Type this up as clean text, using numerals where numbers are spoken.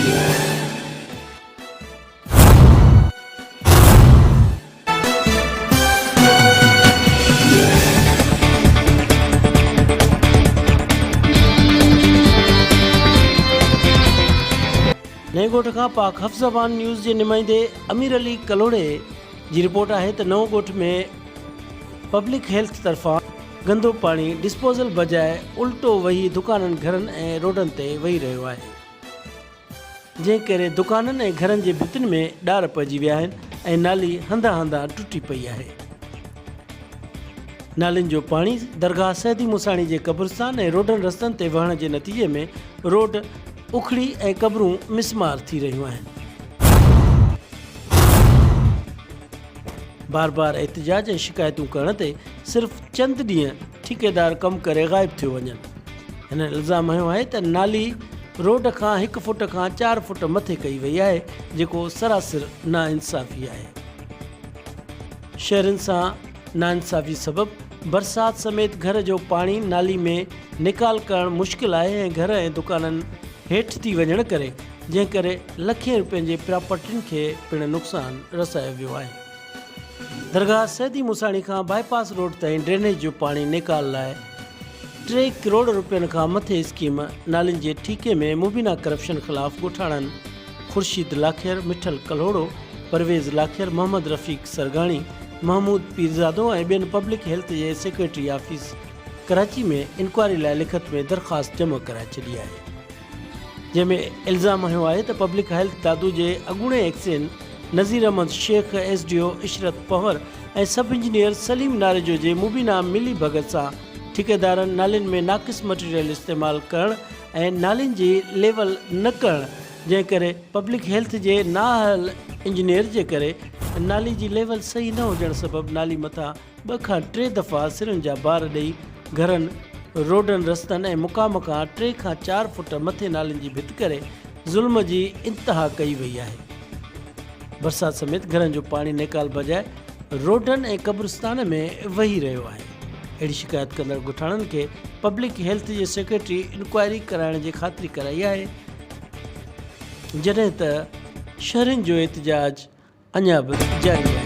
नए ॻोठ खां पाक हफ़्ज़ाबाद न्यूज़ जे नुमाइंदे अमीर अली कलोड़े जी रिपोर्ट आहे त नओं ॻोठ में पब्लिक हेल्थ तरफ़ां गंदो पाणी डिस्पोज़ल बजाए उल्टो वही दुकाननि घरनि ऐं रोडनि ते वही रहियो आहे, जंहिं करे दुकाननि ऐं घरनि जे भितियुनि में ॾार पइजी विया आहिनि ऐं नाली हंधा हंधा टुटी पई आहे। नालियुनि जो पाणी दरगाह सैदी मुसाणी जे क़ब्रिस्तान ऐं रोडनि रस्तनि ते वहण जे नतीजे में रोड उखड़ी ऐं क़बरूं मिसमार थी रहियूं आहिनि। बार बार एहतजाज ऐं शिकायतूं करण ते सिर्फ़ चंद ॾींहं ठेकेदार कमु करे ग़ाइब थियो वञनि। हिन इल्ज़ाम हयो आहे त नाली रोड खां 1 फुट खां 4 फुट मथे कई वई आहे, जेको सरासर नाइंसाफ़ी आहे। शहरनि सां नाइंसाफ़ी सबबि बरसाति समेत घर जो पाणी नाली में निकाल करणु मुश्किल आहे ऐं घर ऐं दुकाननि हेठि थी वञण करे जंहिं करे लखें रुपयनि जे प्रॉपर्टियुनि खे पिणु नुक़सानु रसायो वियो आहे। दरगाह सैदी मुसाणी खां बाईपास रोड ताईं ड्रेनेज जो पाणी निकाल लाइ 3 करोड़ रुपयनि खां मथे स्कीम नालियुनि जे ठीके में मुबीना करप्शन ख़िलाफ़ ॻोठाणनि ख़ुर्शीद लाखियर, मिठल कलोड़ो, परवेज़ लाखियर, मोहम्मद रफ़ीक सरगाणी, महमूद पीरज़ादो ऐं ॿियनि पब्लिक हेल्थ जे सेक्रेटरी ऑफिस कराची में इंक्वायरी लाइ लिखत में दरख़्वास्त जमा कराए छॾी आहे, जंहिंमें इल्ज़ाम हयो आहे त पब्लिक हेल्थ दादू जे अॻूणे एक्सन नज़ीर अहमद शेख, SDO इशरत पवर ऐं सब इंजीनियर सलीम नारेजो जे मुबीना मिली भगत सां ठेकेदारनि नालियुनि में नाक़िस मटीरियल इस्तेमालु करणु ऐं नालियुनि जी लेवल न करणु, जंहिं करे पब्लिक हेल्थ जे नाअहल इंजीनियर जे करे नाली जी लेवल सही न हुजण सबबि नाली मथां 2 खां 3 दफ़ा सिरनि जा बार ॾेई घरनि, रोडनि रस्तनि ऐं मुक़ाम खां 3 खां 4 फुट मथे नालियुनि जी भिति करे ज़ुल्म जी इंतिहा कई वई आहे। बरसाति समेत घरनि जो पाणी निकाल बजाए रोडनि ऐं क़ब्रिस्तान में वही रहियो आहे। अहिड़ी शिकायत कंदड़ ॻोठाणनि खे पब्लिक हेल्थ जे सेक्रेटरी इंक्वायरी कराइण जी ख़ातिरी कराई आहे, जॾहिं त शहरनि जो एहतजाज अञा बि जारी आहे।